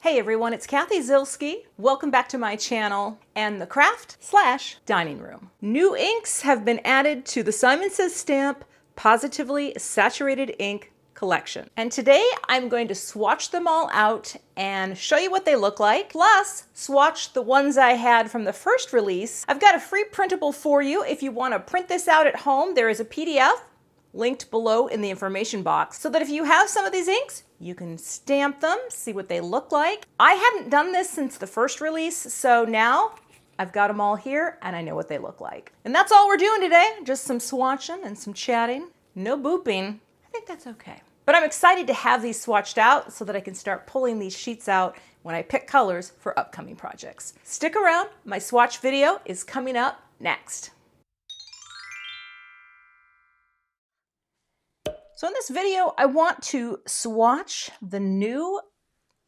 Hey everyone, it's Cathy Zielske. Welcome back to my channel and the craft/dining room. New inks have been added to the Simon Says Stamp Pawsitively Saturated Ink collection. And today I'm going to swatch them all out and show you what they look like, plus swatch the ones I had from the first release. I've got a free printable for you if you want to print this out at home. There is a PDF linked below in the information box so that if you have some of these inks, you can stamp them, see what they look like. I hadn't done this since the first release, so now I've got them all here and I know what they look like. And that's all we're doing today, just some swatching and some chatting. No booping. I think that's okay. But I'm excited to have these swatched out so that I can start pulling these sheets out when I pick colors for upcoming projects. Stick around, my swatch video is coming up next. So in this video, I want to swatch the new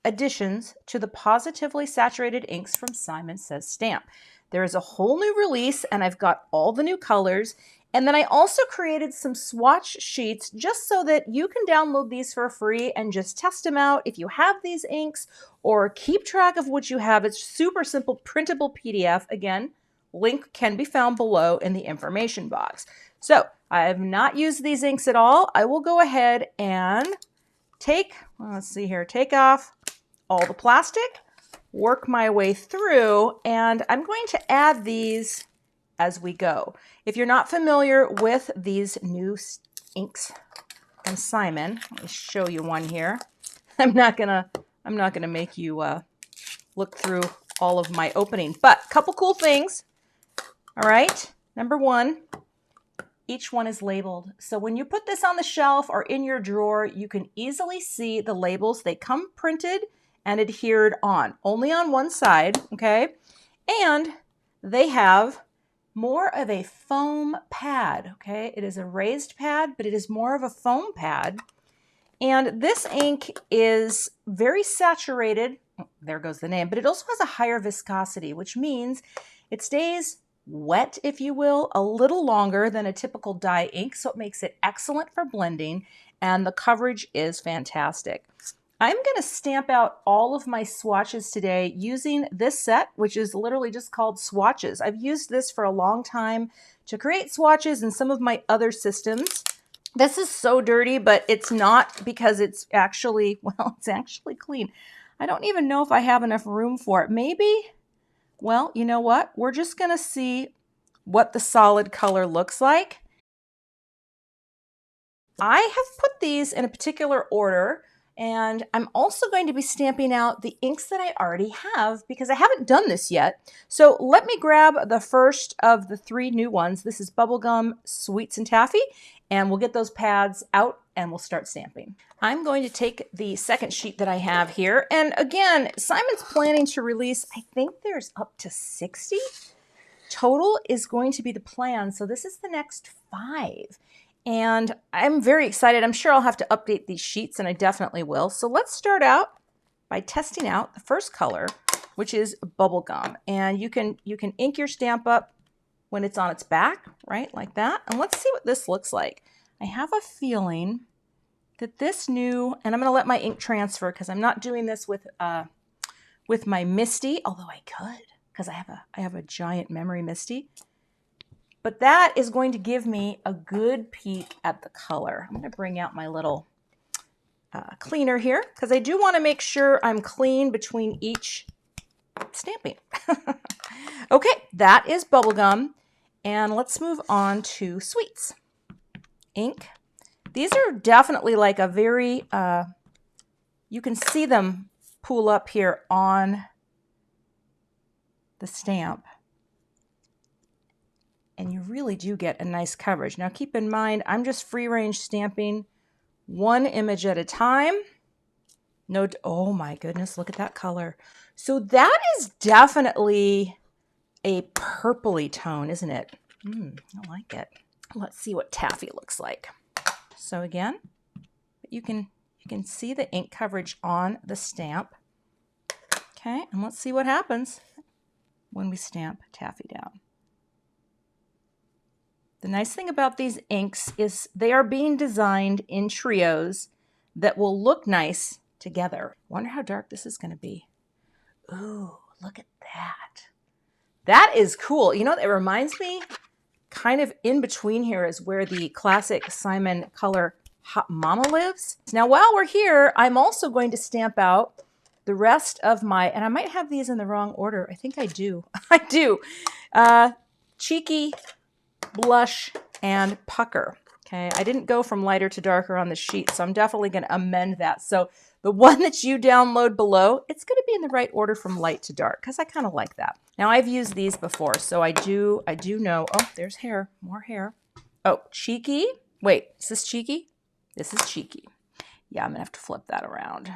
additions to the Pawsitively Saturated inks from Simon Says Stamp. There is a whole new release and I've got all the new colors. And then I also created some swatch sheets just so that you can download these for free and just test them out if you have these inks or keep track of what you have. It's super simple, printable PDF. Again, link can be found below in the information box. So I have not used these inks at all. I will go ahead and take off all the plastic, work my way through, and I'm going to add these as we go. If you're not familiar with these new inks from Simon, let me show you one here. I'm not gonna make you look through all of my opening, but a couple cool things. All right, number one, each one is labeled. So when you put this on the shelf or in your drawer, you can easily see the labels. They come printed and adhered on, only on one side, okay? And they have more of a foam pad, okay? It is a raised pad, but it is more of a foam pad. And this ink is very saturated. There goes the name, but it also has a higher viscosity, which means it stays wet, if you will, a little longer than a typical dye ink, so it makes it excellent for blending, and the coverage is fantastic. I'm going to stamp out all of my swatches today using this set, which is literally just called Swatches. I've used this for a long time to create swatches in some of my other systems. This is so dirty, but it's not because it's actually, well, it's actually clean. I don't even know if I have enough room for it. Maybe. Well, you know what? We're just going to see what the solid color looks like. I have put these in a particular order, and I'm also going to be stamping out the inks that I already have because I haven't done this yet. So let me grab the first of the three new ones. This is Bubblegum, Sweets, and Taffy, and we'll get those pads out and we'll start stamping. I'm going to take the second sheet that I have here. And again, Simon's planning to release, I think there's up to 60 total is going to be the plan. So this is the next 5. And I'm very excited. I'm sure I'll have to update these sheets, and I definitely will. So let's start out by testing out the first color, which is Bubblegum. And you can ink your stamp up when it's on its back, right, like that. And let's see what this looks like. I have a feeling that this new, and I'm going to let my ink transfer because I'm not doing this with my Misty, although I could because I have a giant memory Misty. But that is going to give me a good peek at the color. I'm going to bring out my little cleaner here because I do want to make sure I'm clean between each stamping. Okay, that is Bubblegum. And let's move on to Sweets ink. These are definitely like a very, you can see them pool up here on the stamp. And you really do get a nice coverage. Now keep in mind, I'm just free range stamping one image at a time. No, oh my goodness, look at that color. So that is definitely a purpley tone, isn't it? I like it. Let's see what Taffy looks like. So again, you can see the ink coverage on the stamp. Okay, and let's see what happens when we stamp Taffy down. The nice thing about these inks is they are being designed in trios that will look nice together. Wonder how dark this is going to be. Ooh, look at that. That is cool. You know, it reminds me kind of in between here is where the classic Simon color Hot Mama lives. Now, while we're here, I'm also going to stamp out the rest of my, and I might have these in the wrong order. I think I do. I do. Cheeky, Blush, and Pucker. Okay, I didn't go from lighter to darker on the sheet, so I'm definitely going to amend that. So the one that you download below, it's going to be in the right order from light to dark, because I kind of like that. Now, I've used these before, so I do know. Oh, there's hair. More hair. Oh, Cheeky. Wait, is this Cheeky? This is Cheeky. Yeah, I'm going to have to flip that around.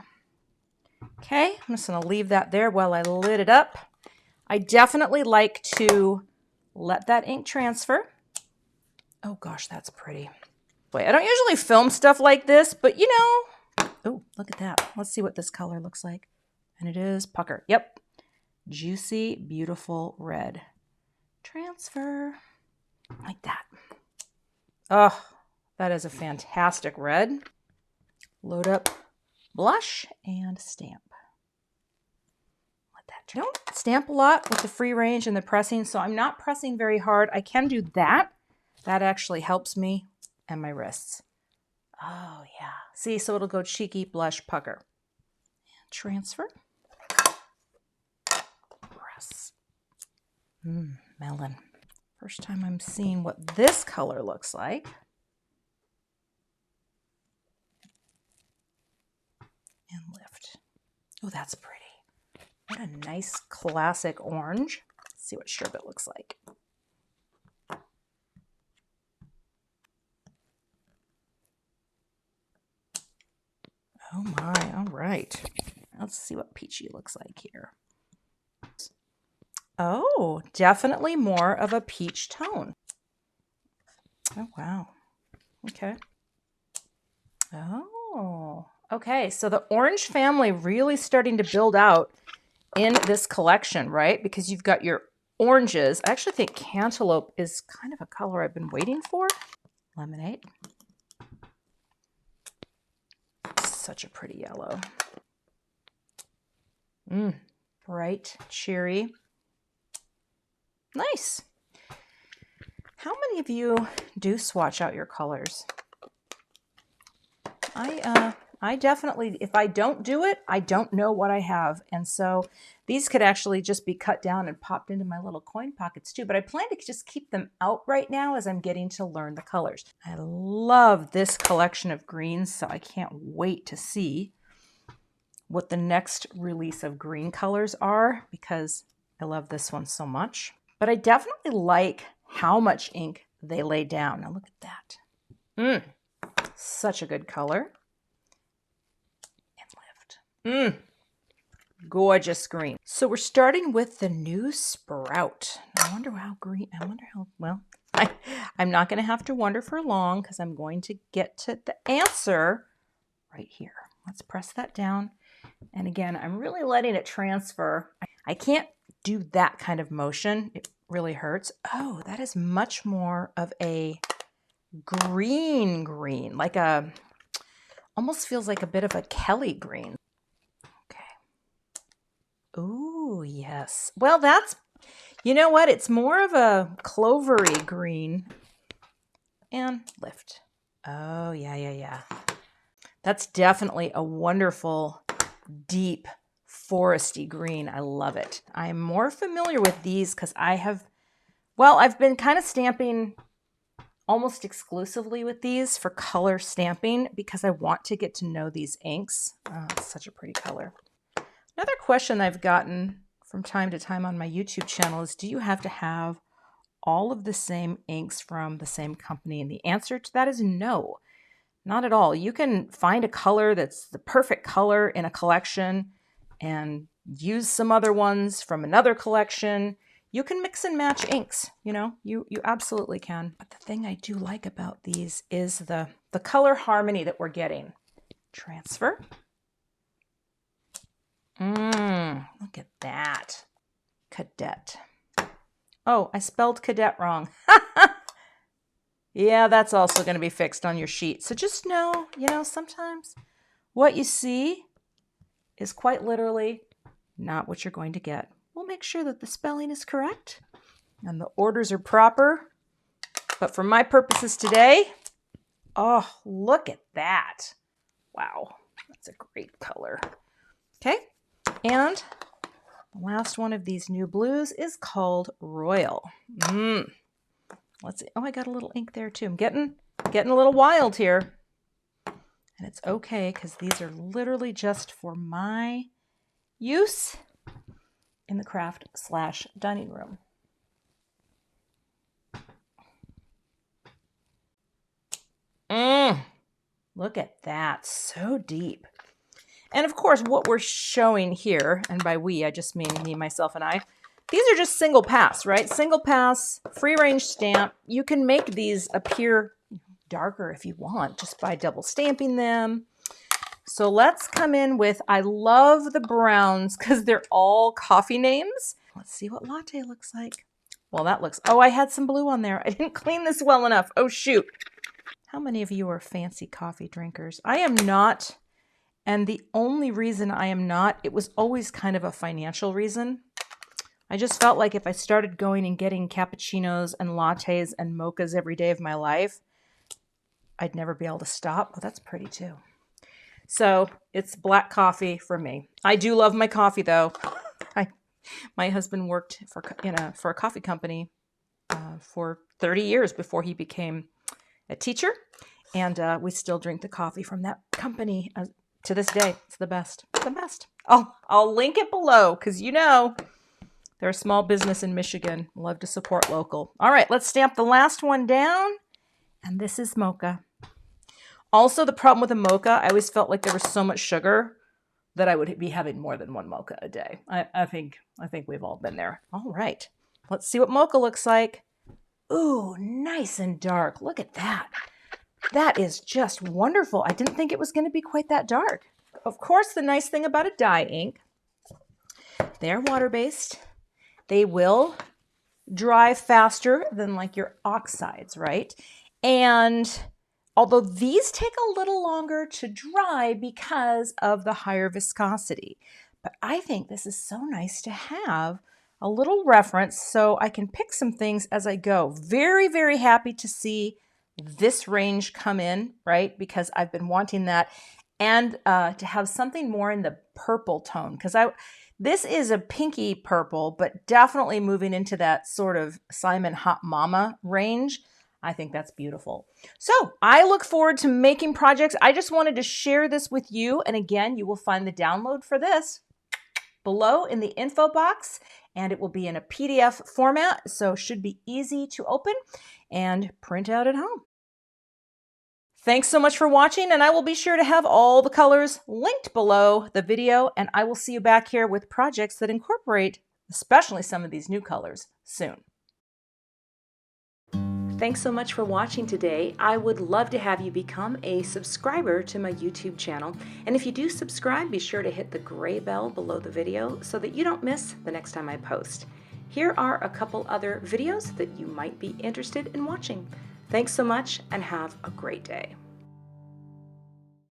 Okay, I'm just going to leave that there while I lit it up. I definitely like to let that ink transfer. Oh gosh, that's pretty. Wait, I don't usually film stuff like this, but you know. Oh, look at that. Let's see what this color looks like. And it is Pucker. Yep. Juicy, beautiful red. Transfer. Like that. Oh, that is a fantastic red. Load up blush and stamp. Let that. Don't stamp a lot with the free range and the pressing, so I'm not pressing very hard. I can do that. That actually helps me and my wrists. Oh, yeah. See, so it'll go Cheeky, Blush, Pucker. Transfer. Press. Melon. First time I'm seeing what this color looks like. And lift. Oh, that's pretty. What a nice classic orange. Let's see what Sherbet looks like. Oh my, all right. Let's see what peachy looks like here. Oh, definitely more of a peach tone. Oh, wow. Okay. Oh, okay. So the orange family really starting to build out in this collection, right? Because you've got your oranges. I actually think Canteloupe is kind of a color I've been waiting for. Lemonade. Such a pretty yellow. Bright, cheery. Nice. How many of you do swatch out your colors? I definitely, if I don't do it, I don't know what I have. And so these could actually just be cut down and popped into my little coin pockets too. But I plan to just keep them out right now as I'm getting to learn the colors. I love this collection of greens, so I can't wait to see what the next release of green colors are because I love this one so much. But I definitely like how much ink they lay down. Now look at that. Such a good color. And lift. Gorgeous green. So we're starting with the new Sprout. I wonder how green, well, I'm not going to have to wonder for long because I'm going to get to the answer right here. Let's press that down. And again, I'm really letting it transfer. I can't do that kind of motion. It really hurts. Oh, that is much more of a green, like a, almost feels like a bit of a Kelly green. Okay. Ooh, yes. Well, that's, you know what? It's more of a clovery green. And lift. Oh, yeah. That's definitely a wonderful, deep, foresty green. I love it. I'm more familiar with these because I've been kind of stamping almost exclusively with these for color stamping because I want to get to know these inks. Oh, it's such a pretty color. Another question I've gotten from time to time on my YouTube channel is, do you have to have all of the same inks from the same company? And the answer to that is no, not at all. You can find a color that's the perfect color in a collection and use some other ones from another collection. You can mix and match inks, you know, you absolutely can. But the thing I do like about these is the color harmony that we're getting. Transfer. Look at that. Cadette. Oh, I spelled Cadette wrong. Yeah, that's also going to be fixed on your sheet. So just know, you know, sometimes what you see is quite literally not what you're going to get. We'll make sure that the spelling is correct and the orders are proper. But for my purposes today, oh, look at that. Wow, that's a great color. Okay, and the last one of these new blues is called Royal. Let's see. Oh, I got a little ink there too. I'm getting a little wild here. And it's okay because these are literally just for my use in the craft/dining room. Look at that, so deep. And of course, what we're showing here, and by we, I just mean me, myself, and I, these are just single pass, right? Single pass, free range stamp. You can make these appear darker if you want, just by double stamping them. So let's come in with, I love the browns because they're all coffee names. Let's see what latte looks like. Well, that looks, oh, I had some blue on there. I didn't clean this well enough. Oh, shoot. How many of you are fancy coffee drinkers? I am not. And the only reason I am not, it was always kind of a financial reason. I just felt like if I started going and getting cappuccinos and lattes and mochas every day of my life, I'd never be able to stop. Oh, that's pretty too. So it's black coffee for me. I do love my coffee though. My husband worked for a coffee company for 30 years before he became a teacher. And we still drink the coffee from that company to this day. It's the best. It's the best. I'll link it below because they're a small business in Michigan. Love to support local. All right, let's stamp the last one down. And this is Mocha. Also, the problem with a Mocha, I always felt like there was so much sugar that I would be having more than one Mocha a day. I think we've all been there. All right, let's see what Mocha looks like. Ooh, nice and dark. Look at that. That is just wonderful. I didn't think it was going to be quite that dark. Of course, the nice thing about a dye ink, they're water-based. They will dry faster than like your oxides, right? And although these take a little longer to dry because of the higher viscosity, but I think this is so nice to have a little reference so I can pick some things as I go. Very, very happy to see this range come in, right? Because I've been wanting that, and to have something more in the purple tone, because this is a pinky purple, but definitely moving into that sort of Simon Hot Mama range. I think that's beautiful. So I look forward to making projects. I just wanted to share this with you. And again, you will find the download for this below in the info box, and it will be in a PDF format. So it should be easy to open and print out at home. Thanks so much for watching, and I will be sure to have all the colors linked below the video, and I will see you back here with projects that incorporate especially some of these new colors soon. Thanks so much for watching today. I would love to have you become a subscriber to my YouTube channel, and if you do subscribe, be sure to hit the gray bell below the video so that you don't miss the next time I post. Here are a couple other videos that you might be interested in watching. Thanks so much and have a great day.